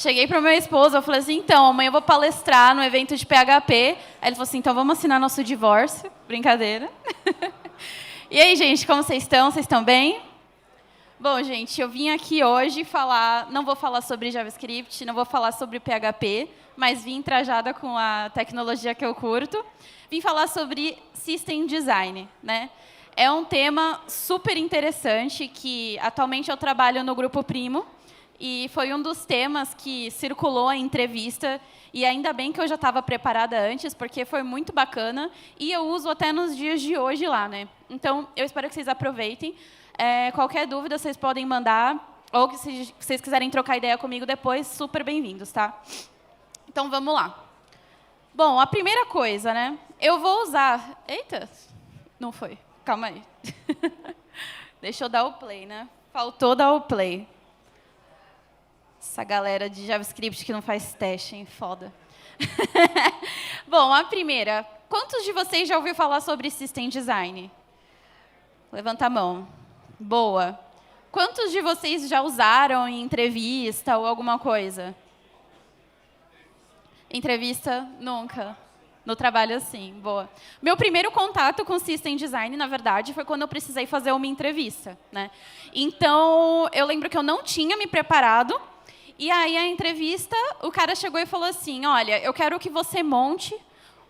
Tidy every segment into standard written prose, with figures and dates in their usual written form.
Cheguei para o meu esposo, eu falei assim, então, amanhã eu vou palestrar no evento de PHP. Aí ele falou assim, então vamos assinar nosso divórcio. Brincadeira. E aí, gente, como vocês estão? Vocês estão bem? Bom, gente, eu vim aqui hoje falar, não vou falar sobre JavaScript, não vou falar sobre PHP, mas vim trajada com a tecnologia que eu curto. Vim falar sobre System Design, né? É um tema super interessante que atualmente eu trabalho no Grupo Primo e foi um dos temas que circulou em entrevista e ainda bem que eu já estava preparada antes, porque foi muito bacana e eu uso até nos dias de hoje lá, né? Então, eu espero que vocês aproveitem. Qualquer dúvida, vocês podem mandar, ou que se vocês quiserem trocar ideia comigo depois, super bem-vindos, tá? Então, vamos lá. Bom, a primeira coisa, né? Eu vou usar... Eita! Não foi. Calma aí. Deixa eu dar o play, né? Faltou dar o play. Essa galera de JavaScript que não faz teste, hein? Foda. Bom, a primeira. Quantos de vocês já ouviu falar sobre System Design? Levanta a mão. Boa. Quantos de vocês já usaram em entrevista ou alguma coisa? Entrevista? Nunca. No trabalho, sim. Boa. Meu primeiro contato com System Design, na verdade, foi quando eu precisei fazer uma entrevista, né? Então, eu lembro que eu não tinha me preparado. E aí, a entrevista, o cara chegou e falou assim, olha, eu quero que você monte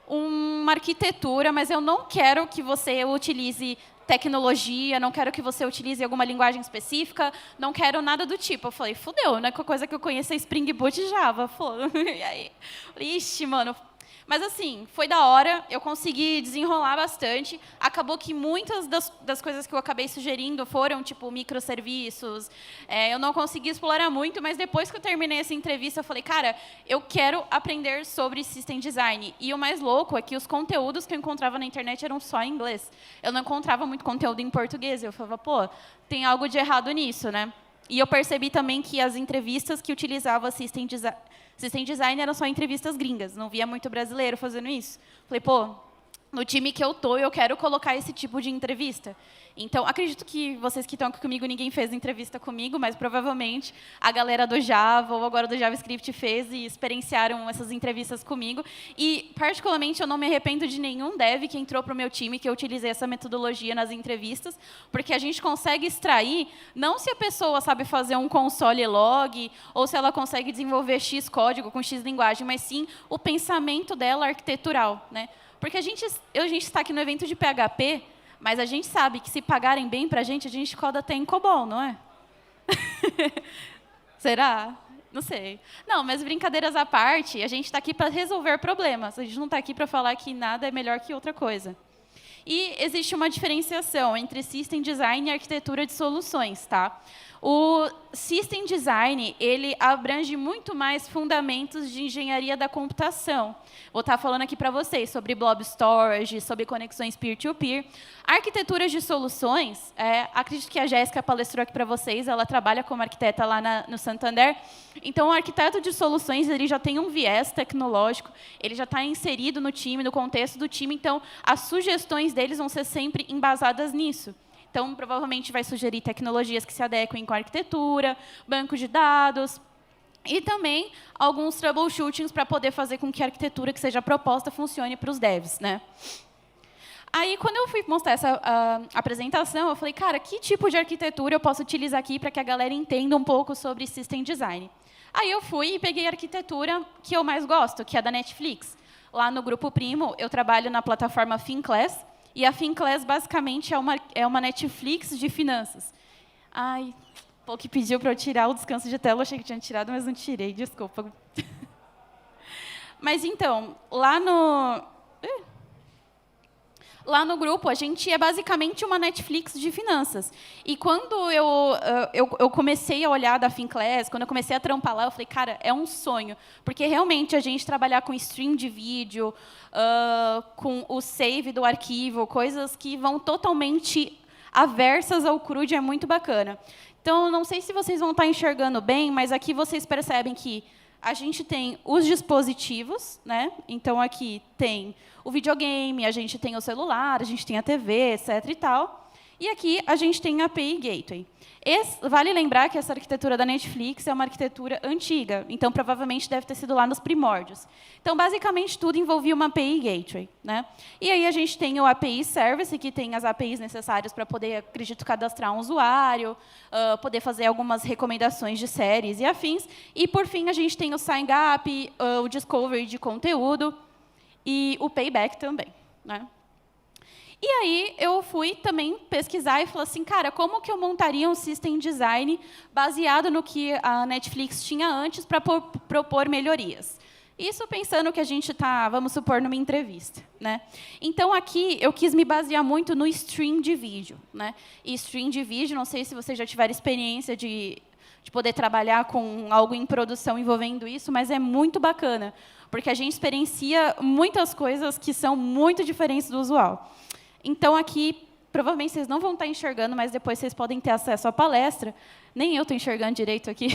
uma arquitetura, mas eu não quero que você utilize tecnologia, não quero que você utilize alguma linguagem específica, não quero nada do tipo. Eu falei, fudeu, né? Com a coisa que eu conheço é Spring Boot e Java. E aí, ixi, mano. Mas, assim, foi da hora, eu consegui desenrolar bastante. Acabou que muitas das coisas que eu acabei sugerindo foram, tipo, microserviços. Eu não consegui explorar muito, mas depois que eu terminei essa entrevista, eu falei, cara, eu quero aprender sobre System Design. E o mais louco é que os conteúdos que eu encontrava na internet eram só em inglês. Eu não encontrava muito conteúdo em português. Eu falava, pô, tem algo de errado nisso, né? E eu percebi também que as entrevistas que utilizavam System Design eram só entrevistas gringas, não via muito brasileiro fazendo isso. Falei, pô, no time que eu tô, eu quero colocar esse tipo de entrevista. Então, acredito que vocês que estão aqui comigo, ninguém fez entrevista comigo, mas provavelmente a galera do Java ou agora do JavaScript fez e experienciaram essas entrevistas comigo. E, particularmente, eu não me arrependo de nenhum dev que entrou para o meu time, que eu utilizei essa metodologia nas entrevistas, porque a gente consegue extrair, não se a pessoa sabe fazer um console log, ou se ela consegue desenvolver X código com X linguagem, mas sim o pensamento dela arquitetural, né? Porque a gente está aqui no evento de PHP, mas a gente sabe que se pagarem bem para a gente coda até em COBOL, não é? Será? Não sei. Não, mas brincadeiras à parte, a gente está aqui para resolver problemas. A gente não está aqui para falar que nada é melhor que outra coisa. E existe uma diferenciação entre System Design e arquitetura de soluções, tá? O System Design, ele abrange muito mais fundamentos de engenharia da computação. Vou estar falando aqui para vocês sobre blob storage, sobre conexões peer-to-peer. Arquiteturas de soluções, acredito que a Jéssica palestrou aqui para vocês, ela trabalha como arquiteta lá no Santander. Então, o arquiteto de soluções ele já tem um viés tecnológico, ele já está inserido no time, no contexto do time, então as sugestões deles vão ser sempre embasadas nisso. Então, provavelmente, vai sugerir tecnologias que se adequem com a arquitetura, banco de dados, e também alguns troubleshootings para poder fazer com que a arquitetura que seja proposta funcione para os devs, né? Aí, quando eu fui mostrar essa apresentação, eu falei, cara, que tipo de arquitetura eu posso utilizar aqui para que a galera entenda um pouco sobre System Design? Aí eu fui e peguei a arquitetura que eu mais gosto, que é a da Netflix. Lá no Grupo Primo, eu trabalho na plataforma FinClass, e a FinClass, basicamente, é uma Netflix de finanças. Ai, pô, que pediu para eu tirar o descanso de tela, eu achei que tinha tirado, mas não tirei, desculpa. Mas, então, lá no grupo, a gente é basicamente uma Netflix de finanças. E quando eu comecei a olhar da FinClass, quando eu comecei a trampar lá, eu falei, cara, é um sonho. Porque, realmente, a gente trabalhar com stream de vídeo, com o save do arquivo, coisas que vão totalmente aversas ao CRUD, é muito bacana. Então, não sei se vocês vão estar enxergando bem, mas aqui vocês percebem que a gente tem os dispositivos, né? Então, aqui tem o videogame, a gente tem o celular, a gente tem a TV, etc. e tal. E aqui a gente tem a API Gateway. Vale lembrar que essa arquitetura da Netflix é uma arquitetura antiga, então provavelmente deve ter sido lá nos primórdios. Então, basicamente, tudo envolvia uma API Gateway, né? E aí a gente tem o API Service, que tem as APIs necessárias para poder, acredito, cadastrar um usuário, poder fazer algumas recomendações de séries e afins. E, por fim, a gente tem o Sign Up, o Discovery de conteúdo e o Payback também, né? E aí eu fui também pesquisar e falei assim, cara, como que eu montaria um system design baseado no que a Netflix tinha antes para propor melhorias? Isso pensando que a gente está, vamos supor, numa entrevista, né? Então, aqui, eu quis me basear muito no stream de vídeo, né? E stream de vídeo, não sei se vocês já tiveram experiência de poder trabalhar com algo em produção envolvendo isso, mas é muito bacana, porque a gente experiencia muitas coisas que são muito diferentes do usual. Então, aqui, provavelmente vocês não vão estar enxergando, mas depois vocês podem ter acesso à palestra. Nem eu estou enxergando direito aqui.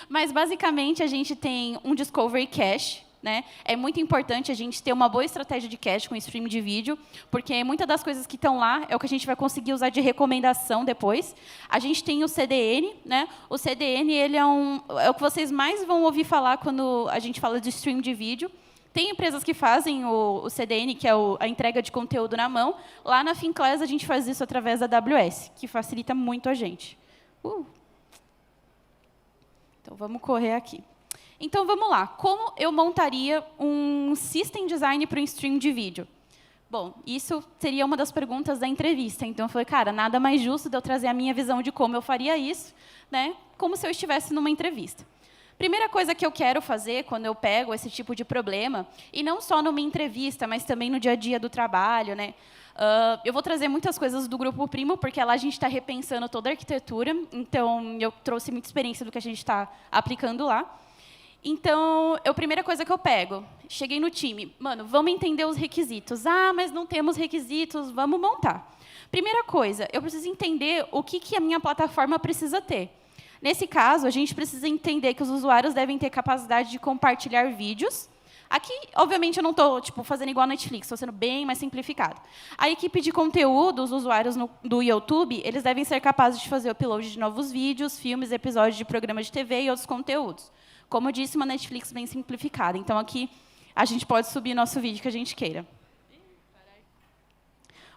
Mas, basicamente, a gente tem um Discovery Cache, né? É muito importante a gente ter uma boa estratégia de cache com stream de vídeo, porque muitas das coisas que estão lá é o que a gente vai conseguir usar de recomendação depois. A gente tem o CDN, né? O CDN ele é o que vocês mais vão ouvir falar quando a gente fala de stream de vídeo. Tem empresas que fazem o CDN, que é a entrega de conteúdo na mão. Lá na Finclass, a gente faz isso através da AWS, que facilita muito a gente. Então, vamos correr aqui. Então, vamos lá. Como eu montaria um system design para um stream de vídeo? Bom, isso seria uma das perguntas da entrevista. Então, eu falei, cara, nada mais justo de eu trazer a minha visão de como eu faria isso, né? Como se eu estivesse numa entrevista. Primeira coisa que eu quero fazer quando eu pego esse tipo de problema, e não só numa entrevista, mas também no dia a dia do trabalho, né? Eu vou trazer muitas coisas do Grupo Primo, porque lá a gente está repensando toda a arquitetura, então eu trouxe muita experiência do que a gente está aplicando lá. Então, a primeira coisa que eu pego, cheguei no time, mano, vamos entender os requisitos. Ah, mas não temos requisitos, vamos montar. Primeira coisa, eu preciso entender o que a minha plataforma precisa ter. Nesse caso, a gente precisa entender que os usuários devem ter capacidade de compartilhar vídeos. Aqui, obviamente, eu não estou fazendo igual a Netflix, estou sendo bem mais simplificado. A equipe de conteúdo, os usuários do YouTube, eles devem ser capazes de fazer o upload de novos vídeos, filmes, episódios de programas de TV e outros conteúdos. Como eu disse, uma Netflix bem simplificada. Então, aqui, a gente pode subir nosso vídeo que a gente queira.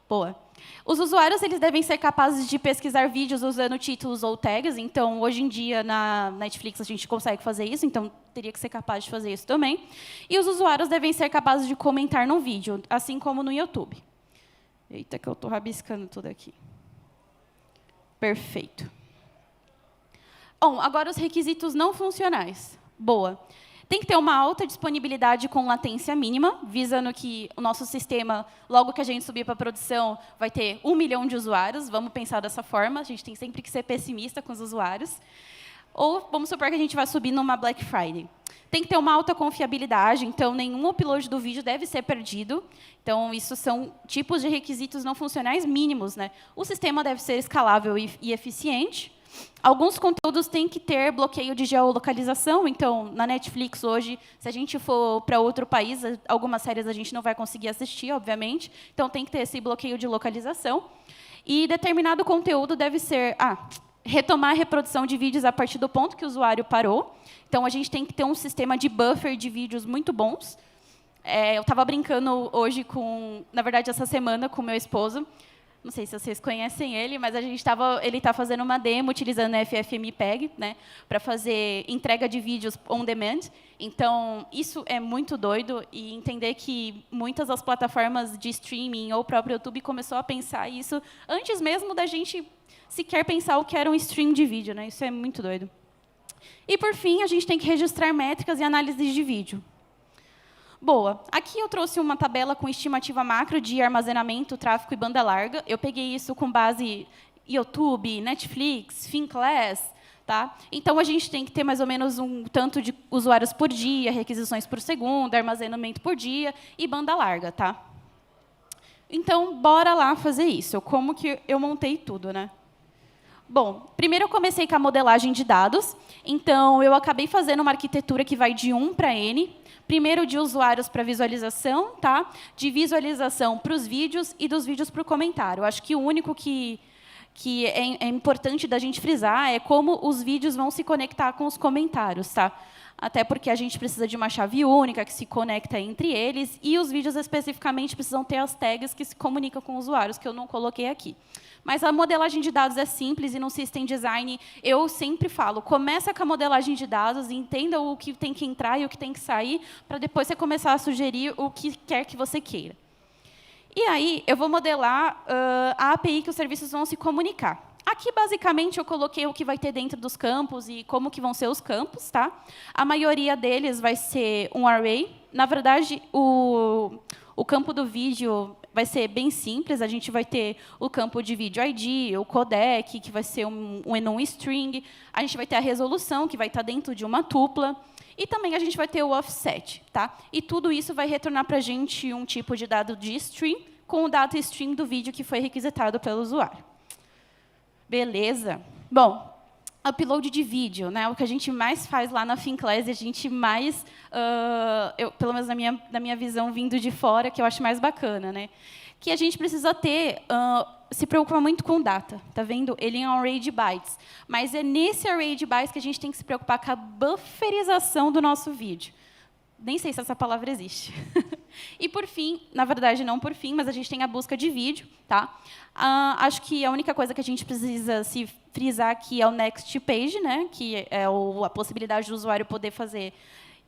Boa. Os usuários eles devem ser capazes de pesquisar vídeos usando títulos ou tags. Então, hoje em dia, na Netflix, a gente consegue fazer isso. Então, teria que ser capaz de fazer isso também. E os usuários devem ser capazes de comentar no vídeo, assim como no YouTube. Eita, que eu estou rabiscando tudo aqui. Perfeito. Bom, agora os requisitos não funcionais. Boa. Tem que ter uma alta disponibilidade com latência mínima, visando que o nosso sistema, logo que a gente subir para a produção, vai ter 1 milhão de usuários. Vamos pensar dessa forma. A gente tem sempre que ser pessimista com os usuários. Ou vamos supor que a gente vai subir numa Black Friday. Tem que ter uma alta confiabilidade, então nenhum upload do vídeo deve ser perdido. Então, isso são tipos de requisitos não funcionais mínimos, né? O sistema deve ser escalável e eficiente. Alguns conteúdos têm que ter bloqueio de geolocalização. Então, na Netflix, hoje, se a gente for para outro país, algumas séries a gente não vai conseguir assistir, obviamente. Então, tem que ter esse bloqueio de localização. E determinado conteúdo deve ser... retomar a reprodução de vídeos a partir do ponto que o usuário parou. Então, a gente tem que ter um sistema de buffer de vídeos muito bons. Eu estava brincando hoje na verdade, essa semana, com meu esposo. Não sei se vocês conhecem ele, mas ele está fazendo uma demo utilizando FFmpeg, né, para fazer entrega de vídeos on demand. Então, isso é muito doido, e entender que muitas das plataformas de streaming ou o próprio YouTube começou a pensar isso antes mesmo da gente sequer pensar o que era um stream de vídeo, né? Isso é muito doido. E, por fim, a gente tem que registrar métricas e análises de vídeo. Boa. Aqui eu trouxe uma tabela com estimativa macro de armazenamento, tráfego e banda larga. Eu peguei isso com base YouTube, Netflix, Finclass. Tá? Então, a gente tem que ter mais ou menos um tanto de usuários por dia, requisições por segundo, armazenamento por dia e banda larga. Tá? Então, bora lá fazer isso. Como que eu montei tudo, né? Bom, primeiro eu comecei com a modelagem de dados. Então, eu acabei fazendo uma arquitetura que vai de 1 para N. Primeiro, de usuários para visualização, tá? De visualização para os vídeos e dos vídeos para o comentário. Eu acho que o único que que é importante da gente frisar é como os vídeos vão se conectar com os comentários, tá? Até porque a gente precisa de uma chave única que se conecta entre eles, e os vídeos especificamente precisam ter as tags que se comunicam com os usuários, que eu não coloquei aqui. Mas a modelagem de dados é simples, e no System Design eu sempre falo, começa com a modelagem de dados, entenda o que tem que entrar e o que tem que sair, para depois você começar a sugerir o que quer que você queira. E aí, eu vou modelar a API que os serviços vão se comunicar. Aqui, basicamente, eu coloquei o que vai ter dentro dos campos e como que vão ser os campos. Tá? A maioria deles vai ser um array. Na verdade, o campo do vídeo vai ser bem simples. A gente vai ter o campo de vídeo ID, o codec, que vai ser um enum string. A gente vai ter a resolução, que vai estar dentro de uma tupla. E também a gente vai ter o offset. Tá? E tudo isso vai retornar para a gente um tipo de dado de stream, com o dado stream do vídeo que foi requisitado pelo usuário. Beleza. Bom, upload de vídeo, né? O que a gente mais faz lá na Finclass, a gente mais, pelo menos na minha visão, vindo de fora, que eu acho mais bacana, né? Que a gente precisa ter, se preocupa muito com data, tá vendo? Ele é um array de bytes, mas é nesse array de bytes que a gente tem que se preocupar com a bufferização do nosso vídeo. Nem sei se essa palavra existe. E, por fim, na verdade, não por fim, mas a gente tem a busca de vídeo. Tá? Acho que a única coisa que a gente precisa se frisar aqui é o next page, né? Que é a possibilidade do usuário poder fazer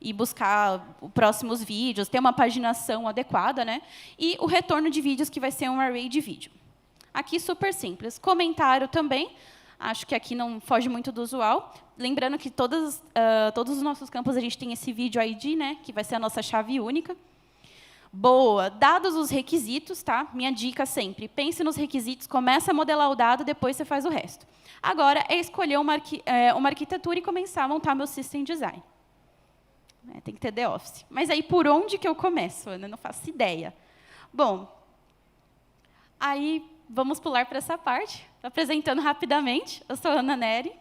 e buscar os próximos vídeos, ter uma paginação adequada, né? E o retorno de vídeos, que vai ser um array de vídeo. Aqui, super simples. Comentário também. Acho que aqui não foge muito do usual. Lembrando que todos os nossos campos a gente tem esse vídeo ID, né, que vai ser a nossa chave única. Boa. Dados os requisitos, tá? Minha dica sempre, pense nos requisitos, começa a modelar o dado, depois você faz o resto. Agora é escolher uma arquitetura e começar a montar meu System Design. Tem que ter The Office. Mas aí, por onde que eu começo, Ana? Não faço ideia. Bom, aí vamos pular para essa parte. Apresentando rapidamente, eu sou a Ana Neri,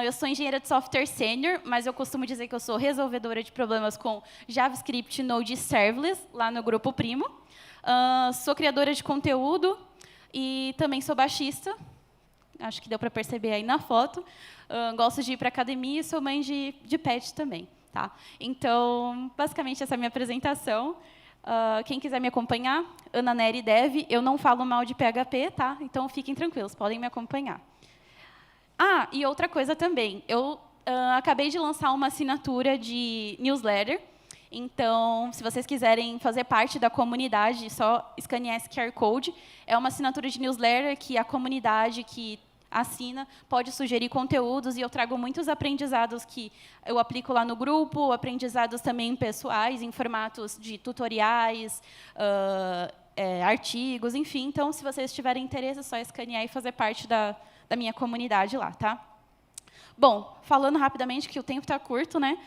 eu sou engenheira de software sênior, mas eu costumo dizer que eu sou resolvedora de problemas com JavaScript, Node e Serverless, lá no Grupo Primo. Sou criadora de conteúdo e também sou baixista, acho que deu para perceber aí na foto. Gosto de ir para a academia e sou mãe de pet também. Tá? Então, basicamente, essa é a minha apresentação. Quem quiser me acompanhar, Ana Neri Dev, eu não falo mal de PHP, tá? Então fiquem tranquilos, podem me acompanhar. E outra coisa também, eu acabei de lançar uma assinatura de newsletter, então, se vocês quiserem fazer parte da comunidade, só escanear esse QR Code. É uma assinatura de newsletter que a comunidade que assina pode sugerir conteúdos, e eu trago muitos aprendizados que eu aplico lá no grupo, aprendizados também pessoais, em formatos de tutoriais, artigos, enfim. Então, se vocês tiverem interesse, é só escanear e fazer parte da minha comunidade lá. Tá? Bom, falando rapidamente, que o tempo está curto, né?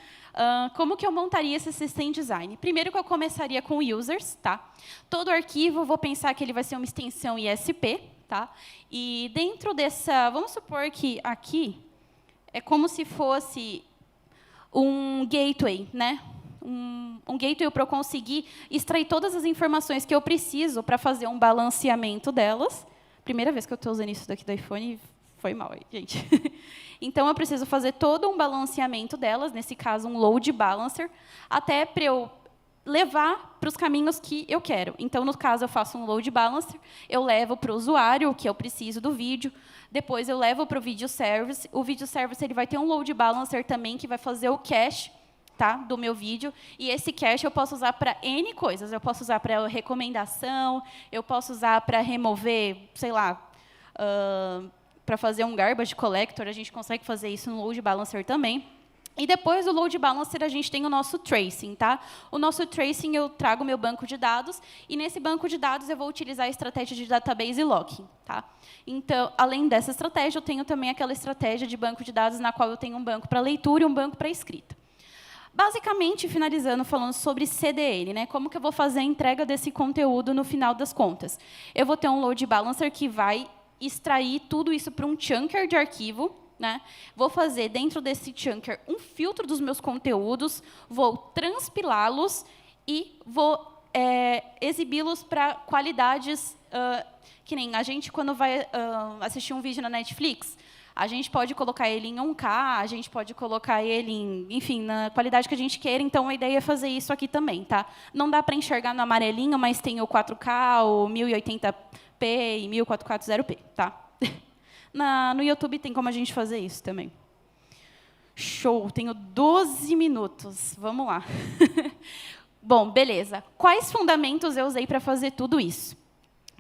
Como que eu montaria esse System Design? Primeiro que eu começaria com users. Tá? Todo arquivo, eu vou pensar que ele vai ser uma extensão ISP. Tá? E dentro dessa, vamos supor que aqui é como se fosse um gateway, né? Um gateway para eu conseguir extrair todas as informações que eu preciso para fazer um balanceamento delas. Primeira vez que eu estou usando isso daqui do iPhone, foi mal, gente. Então, eu preciso fazer todo um balanceamento delas, nesse caso, um load balancer, até para eu levar para os caminhos que eu quero. Então, no caso, eu faço um load balancer, eu levo para o usuário o que eu preciso do vídeo, depois eu levo para o video service. O video service ele vai ter um load balancer também, que vai fazer o cache, tá, do meu vídeo, e esse cache eu posso usar para N coisas. Eu posso usar para recomendação, eu posso usar para remover, sei lá, para fazer um garbage collector, a gente consegue fazer isso no load balancer também. E depois do load balancer, a gente tem o nosso tracing. Tá? O nosso tracing, eu trago o meu banco de dados, e nesse banco de dados eu vou utilizar a estratégia de database locking. Tá? Então, além dessa estratégia, eu tenho também aquela estratégia de banco de dados na qual eu tenho um banco para leitura e um banco para escrita. Basicamente, finalizando, falando sobre CDN, né? Como que eu vou fazer a entrega desse conteúdo no final das contas? Eu vou ter um load balancer que vai extrair tudo isso para um chunker de arquivo, né? Vou fazer, dentro desse chunker, um filtro dos meus conteúdos, vou transpilá-los e vou exibi-los para qualidades que nem a gente, quando vai assistir um vídeo na Netflix, a gente pode colocar ele em 1K, a gente pode colocar ele enfim, na qualidade que a gente queira. Então, a ideia é fazer isso aqui também, tá? Não dá para enxergar no amarelinho, mas tem o 4K, o 1080p e 1440p, tá? No YouTube tem como a gente fazer isso também. Show, tenho 12 minutos. Vamos lá. Bom, beleza. Quais fundamentos eu usei para fazer tudo isso?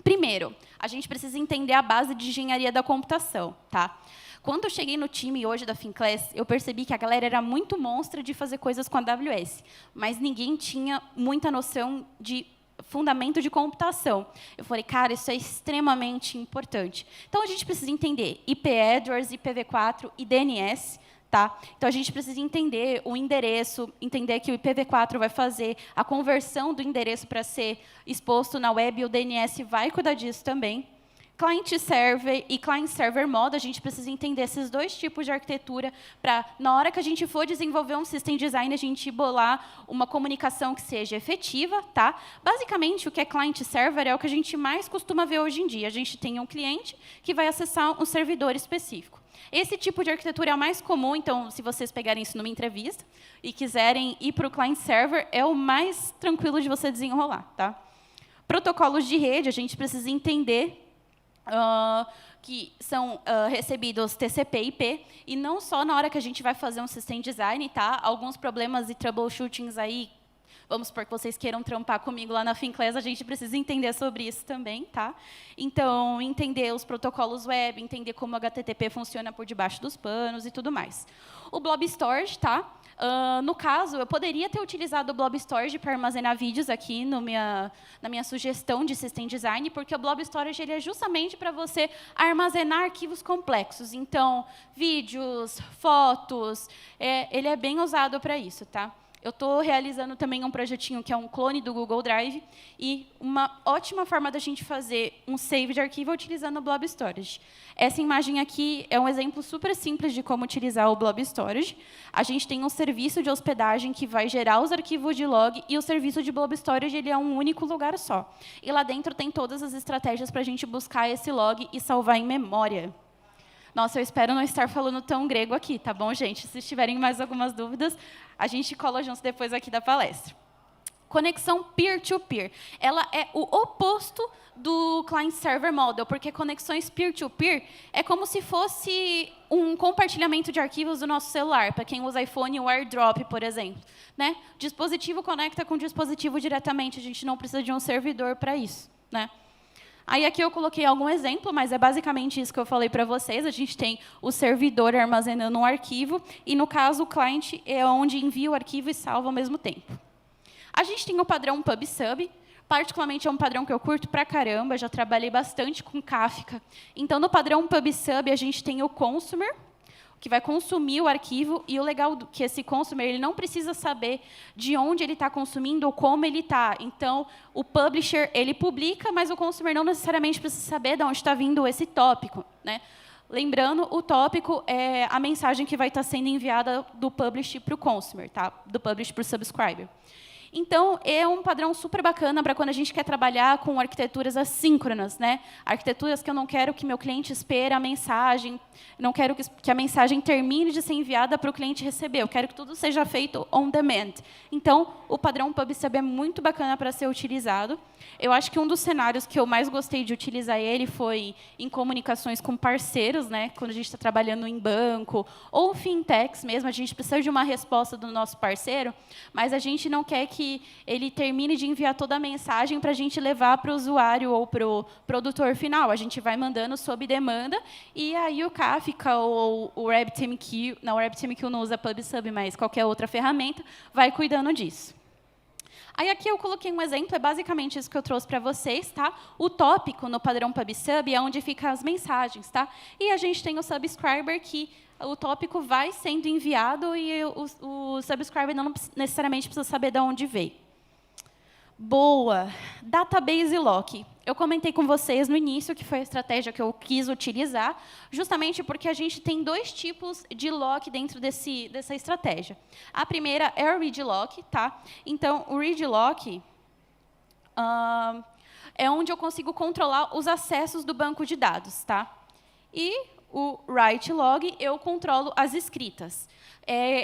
Primeiro, a gente precisa entender a base de engenharia da computação, tá? Quando eu cheguei no time hoje da Finclass, eu percebi que a galera era muito monstra de fazer coisas com a AWS, mas ninguém tinha muita noção de fundamento de computação. Eu falei, cara, isso é extremamente importante. Então, a gente precisa entender IP address, IPv4 e DNS, tá? Então, a gente precisa entender o endereço, entender que o IPv4 vai fazer a conversão do endereço para ser exposto na web, e o DNS vai cuidar disso também. Client-server e client-server mode, a gente precisa entender esses dois tipos de arquitetura para, na hora que a gente for desenvolver um system design, a gente bolar uma comunicação que seja efetiva, tá? Basicamente, o que é client-server é o que a gente mais costuma ver hoje em dia. A gente tem um cliente que vai acessar um servidor específico. Esse tipo de arquitetura é o mais comum, então, se vocês pegarem isso numa entrevista e quiserem ir para o client-server, é o mais tranquilo de você desenrolar, tá? Protocolos de rede, a gente precisa entender que são recebidos TCP e IP, e não só na hora que a gente vai fazer um system design, tá? Alguns problemas e troubleshootings aí, vamos supor que vocês queiram trampar comigo lá na Finclass, a gente precisa entender sobre isso também, tá? Então, entender os protocolos web, entender como o HTTP funciona por debaixo dos panos e tudo mais. O Blob Storage, tá? No caso, eu poderia ter utilizado o Blob Storage para armazenar vídeos aqui na minha sugestão de System Design, porque o Blob Storage ele é justamente para você armazenar arquivos complexos. Então, vídeos, fotos, ele é bem usado para isso, tá? Eu estou realizando também um projetinho que é um clone do Google Drive, e uma ótima forma da gente fazer um save de arquivo é utilizando o Blob Storage. Essa imagem aqui é um exemplo super simples de como utilizar o Blob Storage. A gente tem um serviço de hospedagem que vai gerar os arquivos de log, e o serviço de Blob Storage ele é um único lugar só. E lá dentro tem todas as estratégias para a gente buscar esse log e salvar em memória. Nossa, eu espero não estar falando tão grego aqui, tá bom, gente? Se tiverem mais algumas dúvidas, a gente cola juntos depois aqui da palestra. Conexão peer-to-peer. Ela é o oposto do client-server model, porque conexões peer-to-peer é como se fosse um compartilhamento de arquivos do nosso celular. Para quem usa iPhone, o AirDrop, por exemplo, né? O dispositivo conecta com o dispositivo diretamente, a gente não precisa de um servidor para isso, né? Aí aqui eu coloquei algum exemplo, mas é basicamente isso que eu falei para vocês. A gente tem o servidor armazenando um arquivo, e, no caso, o cliente é onde envia o arquivo e salva ao mesmo tempo. A gente tem o padrão PubSub. Particularmente, é um padrão que eu curto pra caramba. Já trabalhei bastante com Kafka. Então, no padrão PubSub, a gente tem o consumer, que vai consumir o arquivo, e o legal é que esse consumer ele não precisa saber de onde ele está consumindo ou como ele está. Então, o publisher ele publica, mas o consumer não necessariamente precisa saber de onde está vindo esse tópico, né? Lembrando, o tópico é a mensagem que vai estar sendo enviada do publish para o consumer, tá? Do publish para o subscriber. Então, é um padrão super bacana para quando a gente quer trabalhar com arquiteturas assíncronas, né? Arquiteturas que eu não quero que meu cliente espere a mensagem, não quero que a mensagem termine de ser enviada para o cliente receber, eu quero que tudo seja feito on demand. Então, o padrão PubSub é muito bacana para ser utilizado. Eu acho que um dos cenários que eu mais gostei de utilizar ele foi em comunicações com parceiros, né? Quando a gente está trabalhando em banco, ou fintechs mesmo, a gente precisa de uma resposta do nosso parceiro, mas a gente não quer que ele termine de enviar toda a mensagem para a gente levar para o usuário ou para o produtor final. A gente vai mandando sob demanda, e aí o Kafka ou o RabbitMQ, não, o RabbitMQ não usa PubSub, mas qualquer outra ferramenta, vai cuidando disso. Aí aqui eu coloquei um exemplo, é basicamente isso que eu trouxe para vocês, tá? O tópico no padrão PubSub é onde ficam as mensagens, tá? E a gente tem o subscriber, que o tópico vai sendo enviado e o subscriber não necessariamente precisa saber de onde veio. Boa. Database lock. Eu comentei com vocês no início que foi a estratégia que eu quis utilizar, justamente porque a gente tem dois tipos de lock dentro dessa estratégia. A primeira é o read lock, tá? Então, o read lock, é onde eu consigo controlar os acessos do banco de dados, tá? E o write log, eu controlo as escritas.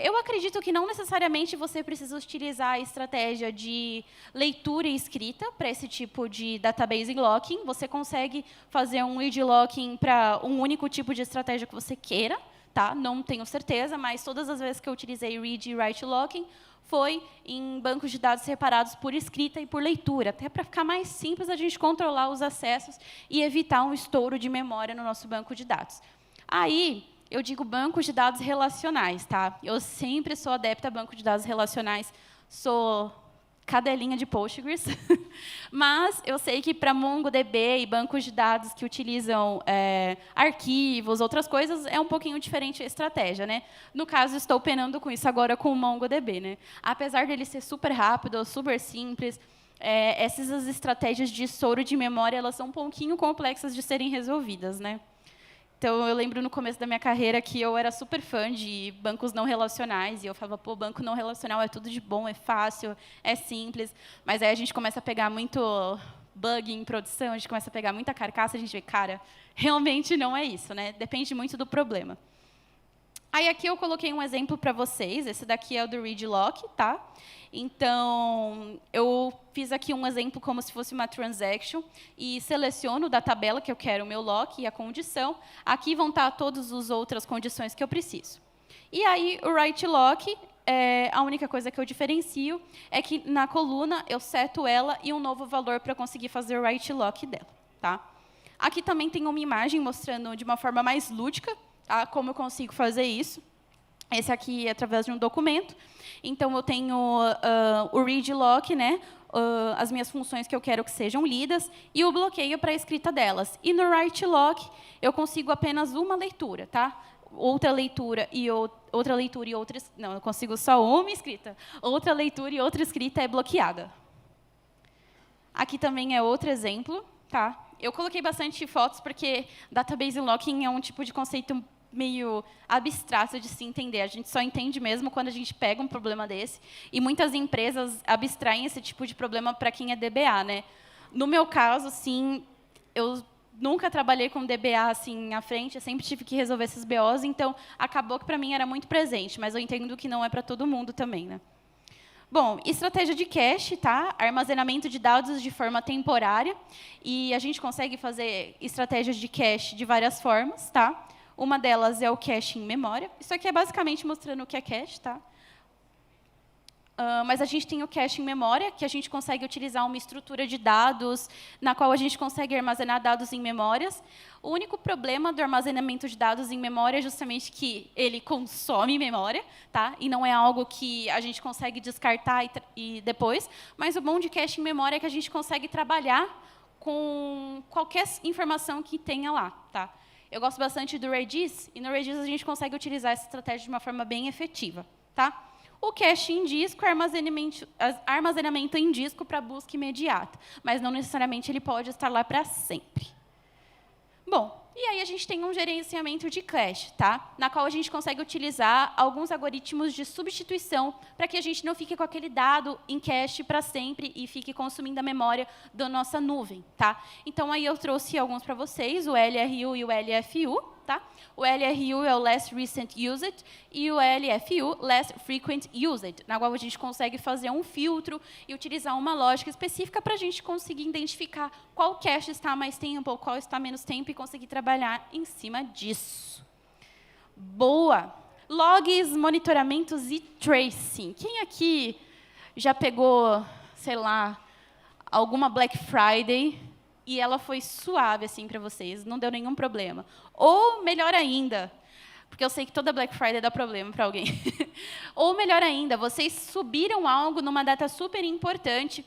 Eu acredito que não necessariamente você precisa utilizar a estratégia de leitura e escrita para esse tipo de database locking. Você consegue fazer um read locking para um único tipo de estratégia que você queira, tá? Não tenho certeza, mas todas as vezes que eu utilizei read e write locking foi em bancos de dados separados por escrita e por leitura, até para ficar mais simples a gente controlar os acessos e evitar um estouro de memória no nosso banco de dados. Aí, eu digo bancos de dados relacionais, tá? Eu sempre sou adepta a banco de dados relacionais, sou cadelinha de Postgres, mas eu sei que para MongoDB e bancos de dados que utilizam arquivos, outras coisas, é um pouquinho diferente a estratégia, né? No caso, estou penando com isso agora com o MongoDB, né? Apesar dele ser super rápido, super simples, essas estratégias de estouro de memória, elas são um pouquinho complexas de serem resolvidas, né? Então, eu lembro no começo da minha carreira que eu era super fã de bancos não relacionais, e eu falava, pô, banco não relacional é tudo de bom, é fácil, é simples, mas aí a gente começa a pegar muito bug em produção, a gente começa a pegar muita carcaça, a gente vê, cara, realmente não é isso, né? Depende muito do problema. Aí, aqui eu coloquei um exemplo para vocês, esse daqui é o do read lock, tá? Então, eu fiz aqui um exemplo como se fosse uma transaction e seleciono da tabela que eu quero o meu lock e a condição. Aqui vão estar todas as outras condições que eu preciso. E aí, o write lock, a única coisa que eu diferencio é que na coluna eu seto ela e um novo valor para conseguir fazer o write lock dela, tá? Aqui também tem uma imagem mostrando de uma forma mais lúdica, tá? Como eu consigo fazer isso. Esse aqui é através de um documento. Então, eu tenho o read lock, né? As minhas funções que eu quero que sejam lidas, e o bloqueio para a escrita delas. E no write lock, eu consigo apenas uma leitura, tá? Outra leitura e outra... Não, eu consigo só uma escrita. Outra leitura e outra escrita é bloqueada. Aqui também é outro exemplo, tá? Eu coloquei bastante fotos, porque database locking é um tipo de conceito meio abstrato de se entender. A gente só entende mesmo quando a gente pega um problema desse. E muitas empresas abstraem esse tipo de problema para quem é DBA, né? No meu caso, sim, eu nunca trabalhei com DBA assim à frente, eu sempre tive que resolver esses BOs, então acabou que para mim era muito presente, mas eu entendo que não é para todo mundo também, né? Bom, estratégia de cache, tá? Armazenamento de dados de forma temporária. E a gente consegue fazer estratégias de cache de várias formas, tá? Uma delas é o cache em memória. Isso aqui é basicamente mostrando o que é cache, tá? Mas a gente tem o cache em memória, que a gente consegue utilizar uma estrutura de dados, na qual a gente consegue armazenar dados em memórias. O único problema do armazenamento de dados em memória é justamente que ele consome memória, tá? E não é algo que a gente consegue descartar e depois. Mas o bom de cache em memória é que a gente consegue trabalhar com qualquer informação que tenha lá, tá? Eu gosto bastante do Redis, e no Redis a gente consegue utilizar essa estratégia de uma forma bem efetiva, tá? O cache em disco é armazenamento em disco para busca imediata, mas não necessariamente ele pode estar lá para sempre. Bom, e aí a gente tem um gerenciamento de cache, tá? Na qual a gente consegue utilizar alguns algoritmos de substituição para que a gente não fique com aquele dado em cache para sempre e fique consumindo a memória da nossa nuvem, tá? Então, aí eu trouxe alguns para vocês, o LRU e o LFU. Tá? O LRU é o Last Recent Used e o LFU, Last Frequent Used, na qual a gente consegue fazer um filtro e utilizar uma lógica específica para a gente conseguir identificar qual cache está mais tempo ou qual está menos tempo e conseguir trabalhar em cima disso. Boa! Logs, monitoramentos e tracing. Quem aqui já pegou, sei lá, alguma Black Friday e ela foi suave assim para vocês, não deu nenhum problema? Ou, melhor ainda, porque eu sei que toda Black Friday dá problema para alguém. Ou, melhor ainda, vocês subiram algo numa data super importante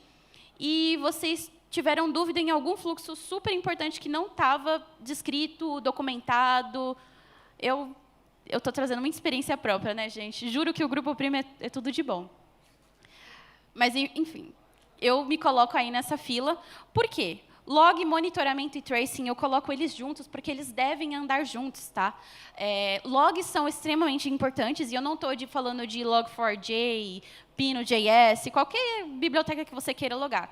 e vocês tiveram dúvida em algum fluxo super importante que não estava descrito, documentado. Eu estou trazendo uma experiência própria, né, gente? Juro que o Grupo Primo é tudo de bom. Mas, enfim, eu me coloco aí nessa fila. Por quê? Log, monitoramento e tracing, eu coloco eles juntos, porque eles devem andar juntos, tá? Logs são extremamente importantes, e eu não estou falando de Log4j, Pinot.js, qualquer biblioteca que você queira logar.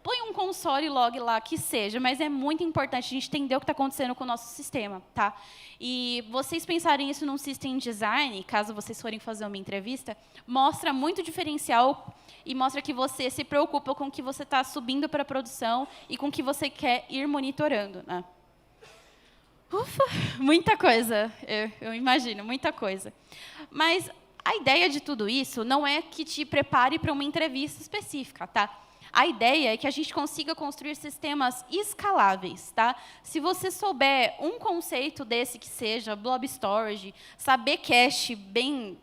põe um console log lá, que seja, mas é muito importante a gente entender o que está acontecendo com o nosso sistema, tá? E vocês pensarem isso num system design, caso vocês forem fazer uma entrevista, mostra muito diferencial e mostra que você se preocupa com o que você está subindo para a produção e com o que você quer ir monitorando, né? Ufa, muita coisa, eu imagino, muita coisa. Mas a ideia de tudo isso não é que te prepare para uma entrevista específica, tá? A ideia é que a gente consiga construir sistemas escaláveis, tá? Se você souber um conceito desse que seja blob storage, saber cache bem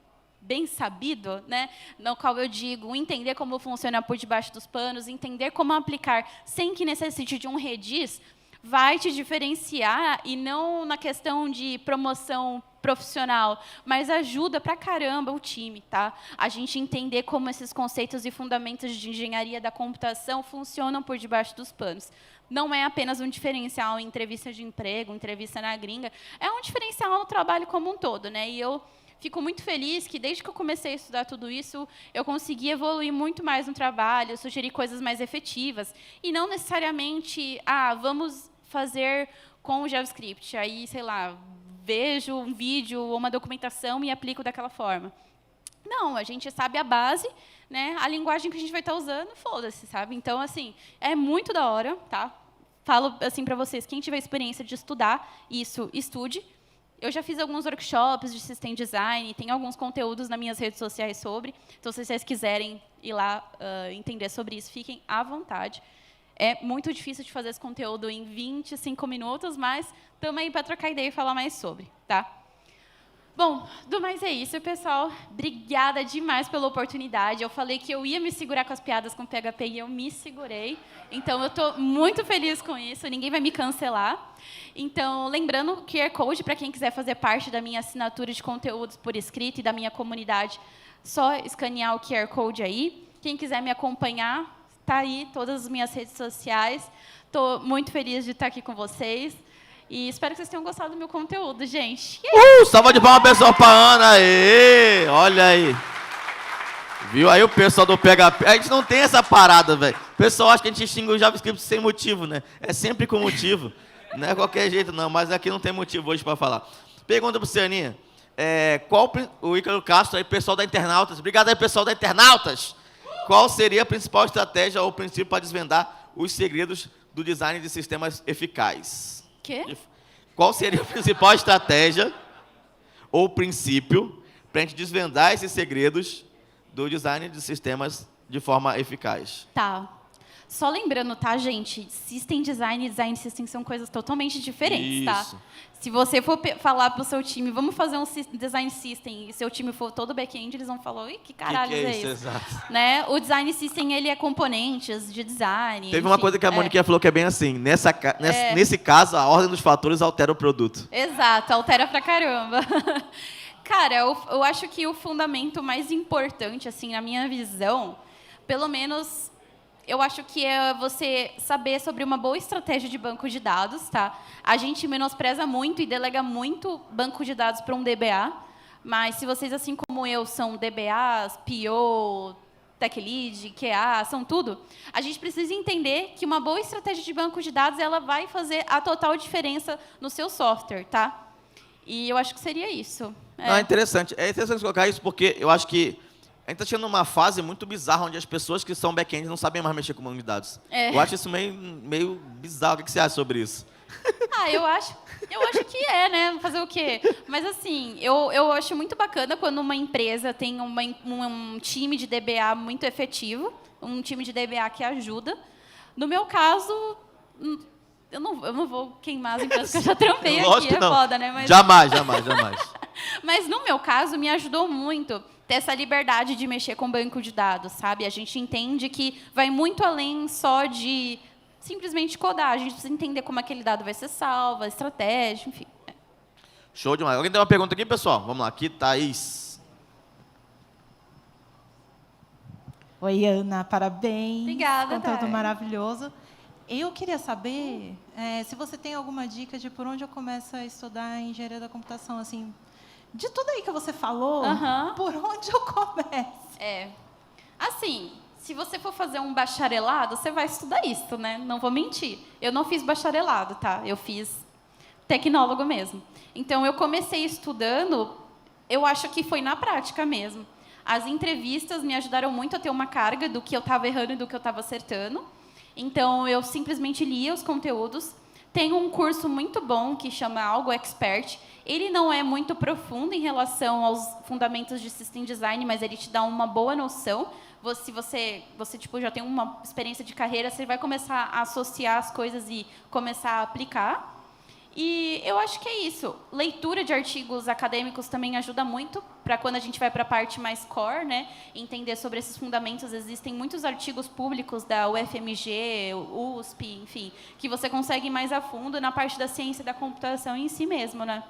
sabido, né? No qual eu digo entender como funciona por debaixo dos panos, entender como aplicar sem que necessite de um Redis, vai te diferenciar, e não na questão de promoção profissional, mas ajuda pra caramba o time, tá? A gente entender como esses conceitos e fundamentos de engenharia da computação funcionam por debaixo dos panos. Não é apenas um diferencial em entrevista de emprego, entrevista na gringa, é um diferencial no trabalho como um todo, né? E eu fico muito feliz que, desde que eu comecei a estudar tudo isso, eu consegui evoluir muito mais no trabalho, sugerir coisas mais efetivas, e não necessariamente, vamos fazer com o JavaScript. Aí, sei lá, vejo um vídeo ou uma documentação e aplico daquela forma. Não, a gente sabe a base, né? A linguagem que a gente vai estar usando, foda-se, sabe? Então, assim, é muito da hora, tá? Falo assim para vocês, quem tiver experiência de estudar isso, estude. Eu já fiz alguns workshops de system design, tem alguns conteúdos nas minhas redes sociais sobre. Então, se vocês quiserem ir lá entender sobre isso, fiquem à vontade. É muito difícil de fazer esse conteúdo em 25 minutos, mas estamos aí para trocar ideia e falar mais sobre, tá? Bom, do mais é isso, pessoal. Obrigada demais pela oportunidade. Eu falei que eu ia me segurar com as piadas com PHP e eu me segurei. Então, eu estou muito feliz com isso. Ninguém vai me cancelar. Então, lembrando o QR Code, para quem quiser fazer parte da minha assinatura de conteúdos por escrito e da minha comunidade, só escanear o QR Code aí. Quem quiser me acompanhar, tá aí todas as minhas redes sociais. Estou muito feliz de estar aqui com vocês. E espero que vocês tenham gostado do meu conteúdo, gente. Salva de palmas, pessoal, para Ana. Aê, olha aí. Viu aí o pessoal do PHP? A gente não tem essa parada, velho. O pessoal acha que a gente xinga o JavaScript sem motivo, né? É sempre com motivo. Não é qualquer jeito, não. Mas aqui não tem motivo hoje para falar. Pergunta para você, Aninha. O Ícaro Castro aí, pessoal da Internautas. Obrigado aí, pessoal da Internautas. Qual seria a principal estratégia ou princípio para desvendar os segredos do design de sistemas eficazes? Quê? Qual seria a principal estratégia ou princípio para a gente desvendar esses segredos do design de sistemas de forma eficaz? Tá. Só lembrando, tá, gente? System design e design system são coisas totalmente diferentes, Isso. tá? Se você for falar pro seu time, vamos fazer um design system, e seu time for todo back-end, eles vão falar, ui, que caralho que é isso? Exato. Né? O design system, ele é componentes de design. Teve uma coisa que a Moniquinha falou que é bem assim. Nesse caso, a ordem dos fatores altera o produto. Exato, altera pra caramba. Cara, eu acho que o fundamento mais importante, assim, na minha visão, pelo menos, eu acho que é você saber sobre uma boa estratégia de banco de dados, tá? A gente menospreza muito e delega muito banco de dados para um DBA, mas se vocês, assim como eu, são DBAs, PO, Tech Lead, QA, são tudo, a gente precisa entender que uma boa estratégia de banco de dados ela vai fazer a total diferença no seu software, tá? E eu acho que seria isso. É interessante. É interessante colocar isso porque eu acho que a gente está chegando numa fase muito bizarra onde as pessoas que são back-end não sabem mais mexer com banco de dados. Eu acho isso meio bizarro. O que você acha sobre isso? Eu acho que né? Fazer o quê? Mas, assim, eu acho muito bacana quando uma empresa tem um time de DBA muito efetivo, um time de DBA que ajuda. No meu caso, eu não vou queimar as empresas que eu já trampei aqui, é foda, né? Mas... Jamais. Mas, no meu caso, me ajudou muito ter essa liberdade de mexer com banco de dados, sabe? A gente entende que vai muito além só de simplesmente codar. A gente precisa entender como aquele dado vai ser salvo, a estratégia, enfim. Show demais. Alguém tem uma pergunta aqui, pessoal? Vamos lá. Aqui, Thaís. Oi, Ana. Parabéns. Obrigada, Conteúdo Thay. maravilhoso. Eu queria saber se você tem alguma dica de por onde eu começo a estudar engenharia da computação, assim, de tudo aí que você falou, por onde eu começo? Assim, se você for fazer um bacharelado, você vai estudar isso, né? Não vou mentir. Eu não fiz bacharelado, tá? Eu fiz tecnólogo mesmo. Então, eu comecei estudando, eu acho que foi na prática mesmo. As entrevistas me ajudaram muito a ter uma carga do que eu estava errando e do que eu estava acertando. Então, eu simplesmente lia os conteúdos. Tem um curso muito bom que chama Algo Expert. Ele não é muito profundo em relação aos fundamentos de System Design, mas ele te dá uma boa noção. Se você tipo, já tem uma experiência de carreira, você vai começar a associar as coisas e começar a aplicar. E eu acho que é isso. Leitura de artigos acadêmicos também ajuda muito para quando a gente vai para a parte mais core, né? Entender sobre esses fundamentos. Existem muitos artigos públicos da UFMG, USP, enfim, que você consegue ir mais a fundo na parte da ciência da computação em si mesmo, né?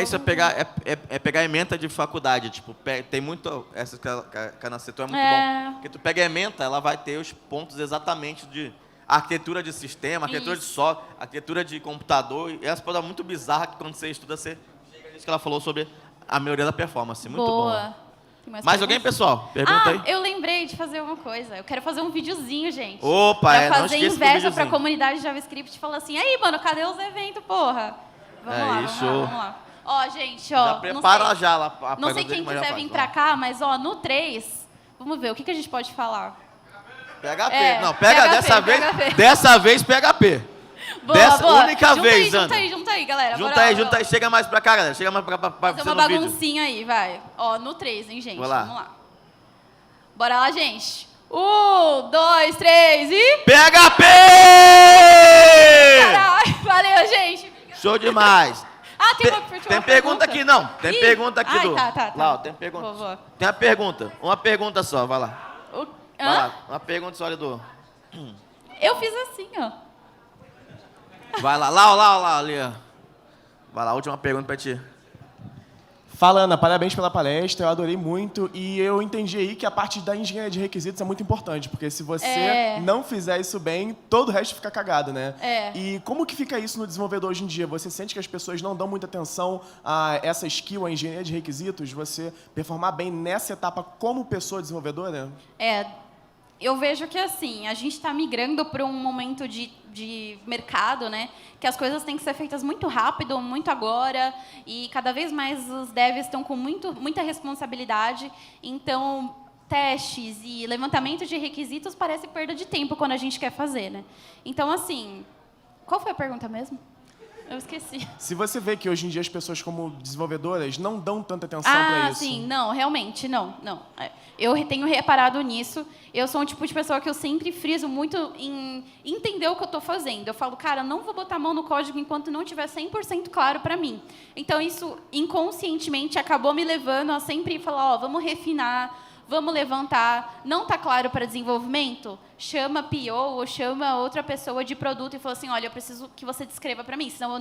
Isso, é pegar ementa de faculdade. Tipo, tem muito... Essa que a Ana citou é muito bom. Porque tu pega a ementa, ela vai ter os pontos exatamente de arquitetura de sistema, arquitetura de software, arquitetura de computador. E essa pode dar muito bizarra que quando você estuda, você chega nisso que ela falou sobre a melhoria da performance. Muito Boa. bom. Mais alguém, pessoal? Pergunta aí. Eu lembrei de fazer uma coisa. Eu quero fazer um videozinho, gente. Opa, pra não fazer esqueça do inveja pra videozinho. comunidade JavaScript e falar assim, aí, mano, cadê os eventos, porra? Vamos lá. Ó, gente, ó. Já prepara já lá. Não sei quem quiser vir pra cá, mas, ó, no 3, vamos ver, o que a gente pode falar? PHP. Não, PHP. Dessa vez PHP. Boa. Única vez, Ana. Junta aí, galera. Junta aí. Chega mais pra cá, galera. Chega mais pra fazer você uma no vídeo. baguncinha aí, vai. Ó, no 3, hein, gente? Vamos lá. Vamos lá. Bora lá, gente. 1, 2, 3 e... PHP! Caralho, valeu, gente. Show demais. Tem pergunta aqui, não. Tem pergunta aqui do... Tá. Lá, ó, tem pergunta. Boa. Tem uma pergunta. Uma pergunta só, vai lá. Vai lá. Uma pergunta só, Edu. Eu fiz assim, ó. Vai lá. Lá, ali, ó. Vai lá, última pergunta pra ti. Fala, Ana, parabéns pela palestra, eu adorei muito e eu entendi aí que a parte da engenharia de requisitos é muito importante, porque se você não fizer isso bem, todo o resto fica cagado, né? E como que fica isso no desenvolvedor hoje em dia? Você sente que as pessoas não dão muita atenção a essa skill, a engenharia de requisitos, você performar bem nessa etapa como pessoa desenvolvedora? Eu vejo que, assim, a gente está migrando para um momento de mercado, né? Que as coisas têm que ser feitas muito rápido, muito agora, e cada vez mais os devs estão com muita responsabilidade. Então, testes e levantamento de requisitos parece perda de tempo quando a gente quer fazer, né? Então, assim, qual foi a pergunta mesmo? Eu esqueci. Se você vê que hoje em dia as pessoas como desenvolvedoras não dão tanta atenção para isso. Sim, não, realmente, não. Eu tenho reparado nisso. Eu sou um tipo de pessoa que eu sempre friso muito em entender o que eu estou fazendo. Eu falo, cara, não vou botar a mão no código enquanto não estiver 100% claro para mim. Então, isso inconscientemente acabou me levando a sempre falar, ó, vamos refinar, vamos levantar. Não está claro para desenvolvimento? Chama PO ou chama outra pessoa de produto e fala assim, olha, eu preciso que você descreva para mim, senão eu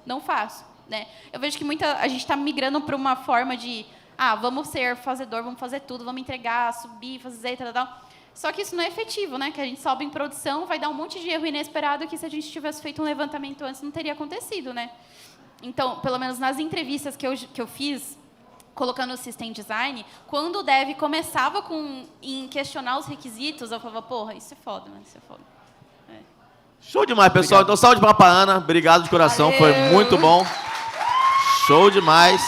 não faço. Né? Eu vejo que a gente está migrando para uma forma de, vamos ser fazedor, vamos fazer tudo, vamos entregar, subir, fazer, tal. Só que isso não é efetivo, né? Que a gente sobe em produção, vai dar um monte de erro inesperado que se a gente tivesse feito um levantamento antes não teria acontecido, né? Então, pelo menos nas entrevistas que eu fiz, colocando o System Design, quando o dev começava em questionar os requisitos, eu falava, porra, isso é foda, mano, isso é foda. Show demais, pessoal. Então, salve de palmas pra Ana. Obrigado de coração, foi muito bom. Show demais.